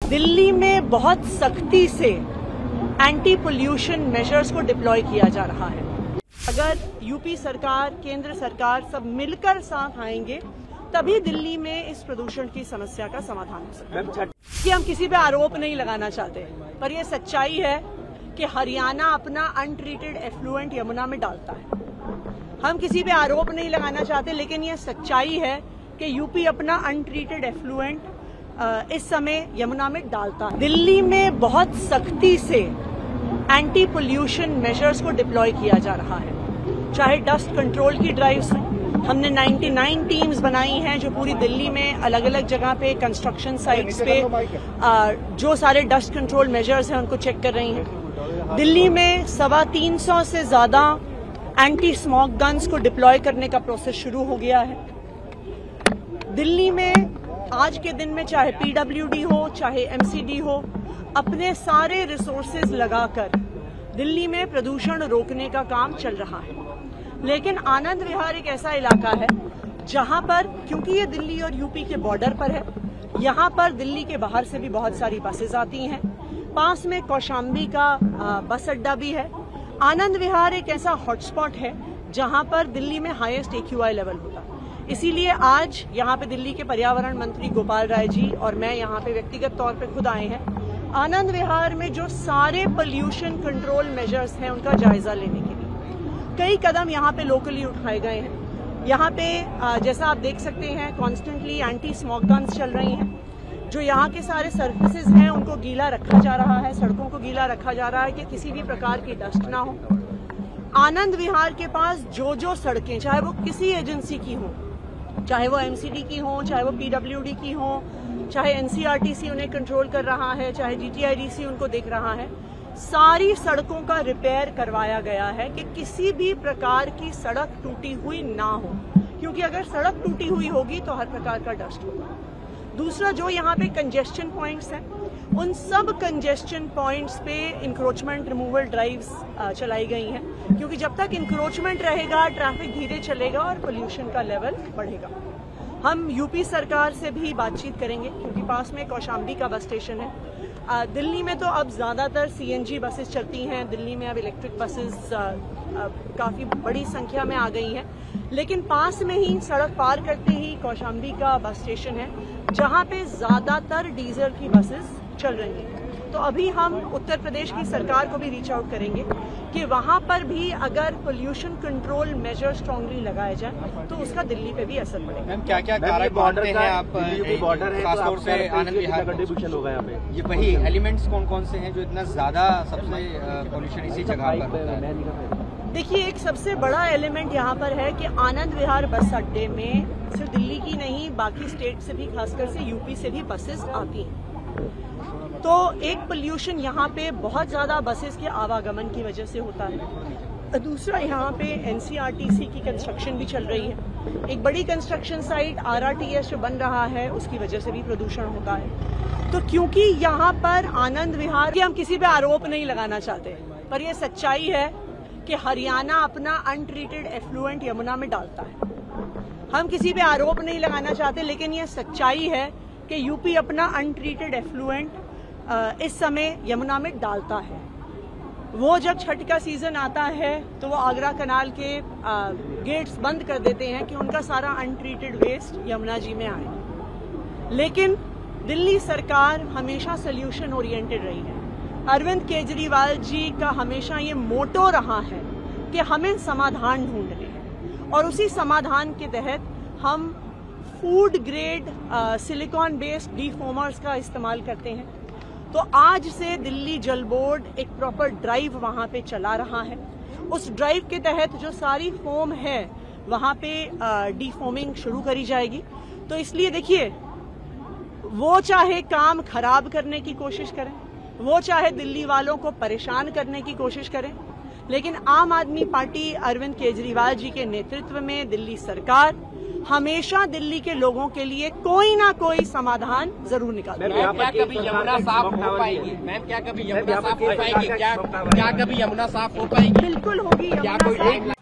दिल्ली में बहुत सख्ती से एंटी पोल्यूशन मेजर्स को डिप्लॉय किया जा रहा है। अगर यूपी सरकार, केंद्र सरकार सब मिलकर साथ आएंगे तभी दिल्ली में इस प्रदूषण की समस्या का समाधान हो सकता है। कि हम किसी पे आरोप नहीं लगाना चाहते, पर यह सच्चाई है कि हरियाणा अपना अनट्रीटेड एफ्लुएंट यमुना में डालता है। हम किसी पे आरोप नहीं लगाना चाहते, लेकिन यह सच्चाई है कि यूपी अपना अनट्रीटेड एफ्लुएंट इस समय यमुना में डालता है। दिल्ली में बहुत सख्ती से एंटी पोल्यूशन मेजर्स को डिप्लॉय किया जा रहा है, चाहे डस्ट कंट्रोल की ड्राइव्स हो। हमने 99 टीम्स बनाई हैं जो पूरी दिल्ली में अलग अलग जगह पे कंस्ट्रक्शन साइट्स पे जो सारे डस्ट कंट्रोल मेजर्स हैं उनको चेक कर रही हैं। दिल्ली में 325 से ज्यादा एंटी स्मोक गन्स को डिप्लॉय करने का प्रोसेस शुरू हो गया है। दिल्ली में आज के दिन में चाहे पीडब्ल्यूडी हो, चाहे एमसीडी हो, अपने सारे रिसोर्सेज लगाकर दिल्ली में प्रदूषण रोकने का काम चल रहा है। लेकिन आनंद विहार एक ऐसा इलाका है जहां पर, क्योंकि ये दिल्ली और यूपी के बॉर्डर पर है, यहां पर दिल्ली के बाहर से भी बहुत सारी बसेज आती हैं। पास में कौशाम्बी का बस अड्डा भी है। आनंद विहार एक ऐसा हॉटस्पॉट है जहां पर दिल्ली में हाईएस्ट AQI लेवल होता है। इसीलिए आज यहाँ पे दिल्ली के पर्यावरण मंत्री गोपाल राय जी और मैं यहाँ पे व्यक्तिगत तौर पे खुद आए हैं आनंद विहार में जो सारे पोल्यूशन कंट्रोल मेजर्स हैं उनका जायजा लेने के लिए। कई कदम यहाँ पे लोकली उठाए गए हैं। यहाँ पे जैसा आप देख सकते हैं कॉन्स्टेंटली एंटी स्मोक गन्स चल रही हैं। जो यहाँ के सारे सर्फेसेज हैं उनको गीला रखा जा रहा है, सड़कों को गीला रखा जा रहा है कि किसी भी प्रकार की डस्ट ना हो। आनंद विहार के पास जो सड़कें, चाहे वो किसी एजेंसी की हो, चाहे वो एमसीडी की हो, चाहे वो पीडब्ल्यूडी की हो, चाहे एनसीआरटीसी उन्हें कंट्रोल कर रहा है, चाहे जीटीआईडीसी उनको देख रहा है, सारी सड़कों का रिपेयर करवाया गया है कि किसी भी प्रकार की सड़क टूटी हुई ना हो, क्योंकि अगर सड़क टूटी हुई होगी तो हर प्रकार का डस्ट होगा। दूसरा, जो यहाँ पे कंजेस्शन पॉइंट्स हैं उन सब कंजेस्शन पॉइंट्स पे इंक्रोचमेंट रिमूवल ड्राइव्स चलाई गई हैं, क्योंकि जब तक इंक्रोचमेंट रहेगा ट्रैफिक धीरे चलेगा और पोल्यूशन का लेवल बढ़ेगा। हम यूपी सरकार से भी बातचीत करेंगे क्योंकि पास में कौशाम्बी का बस स्टेशन है। दिल्ली में तो अब ज्यादातर CNG बसेस चलती हैं। दिल्ली में अब इलेक्ट्रिक बसेस काफी बड़ी संख्या में आ गई हैं, लेकिन पास में ही सड़क पार करते ही कौशाम्बी का बस स्टेशन है जहां पे ज्यादातर डीजल की बसेस चल रही हैं। तो अभी हम उत्तर प्रदेश की सरकार को भी रीच आउट करेंगे कि वहां पर भी अगर पोल्यूशन कंट्रोल मेजर स्ट्रांगली लगाए जाए तो उसका दिल्ली पे भी असर पड़ेगा। मैम, क्या कारक मानते हैं आप? बॉर्डर है, खासतौर से आनंद विहार कंट्रीब्यूशन होगा यहाँ पे। ये वही एलिमेंट्स कौन से हैं जो इतना ज्यादा सबसे पोल्यूशन इसी जगह पर होता है? देखिए, एक सबसे बड़ा एलिमेंट यहाँ पर है कि आनंद विहार बस अड्डे में सिर्फ दिल्ली की नहीं, बाकी स्टेट से भी, खासकर से यूपी से भी बसेस आती हैं। तो एक पोल्यूशन यहाँ पे बहुत ज्यादा बसेस के आवागमन की वजह से होता है। दूसरा, यहाँ पे एनसीआरटीसी की कंस्ट्रक्शन भी चल रही है। एक बड़ी कंस्ट्रक्शन साइट RRTS जो बन रहा है उसकी वजह से भी प्रदूषण होता है। तो क्योंकि यहाँ पर आनंद विहार के, हम किसी पे आरोप नहीं लगाना चाहते, पर यह सच्चाई है कि हरियाणा अपना अनट्रीटेड एफ्लुएंट यमुना में डालता है। हम किसी पे आरोप नहीं लगाना चाहते, लेकिन यह सच्चाई है कि यूपी अपना अनट्रीटेड एफ्लुएंट इस समय यमुना में डालता है। वो जब छठ का सीजन आता है तो वो आगरा कनाल के गेट्स बंद कर देते हैं कि उनका सारा अनट्रीटेड वेस्ट यमुना जी में आए। लेकिन दिल्ली सरकार हमेशा सोल्यूशन ओरिएंटेड रही है। अरविंद केजरीवाल जी का हमेशा ये मोटो रहा है कि हमें समाधान ढूंढने हैं, और उसी समाधान के तहत हम फूड ग्रेड सिलिकॉन बेस्ड डीफोमर्स का इस्तेमाल करते हैं। तो आज से दिल्ली जल बोर्ड एक प्रॉपर ड्राइव वहां पे चला रहा है। उस ड्राइव के तहत जो सारी फोम है वहां पे डीफोमिंग शुरू करी जाएगी। तो इसलिए देखिए, वो चाहे काम खराब करने की कोशिश करें, वो चाहे दिल्ली वालों को परेशान करने की कोशिश करें, लेकिन आम आदमी पार्टी अरविंद केजरीवाल जी के नेतृत्व में दिल्ली सरकार हमेशा दिल्ली के लोगों के लिए कोई ना कोई समाधान जरूर निकालेगी। क्या कभी यमुना साफ हो पाएगी? मैम, क्या कभी यमुना साफ हो पाएगी? क्या कभी यमुना साफ हो पाएगी? बिल्कुल होगी यमुना साफ।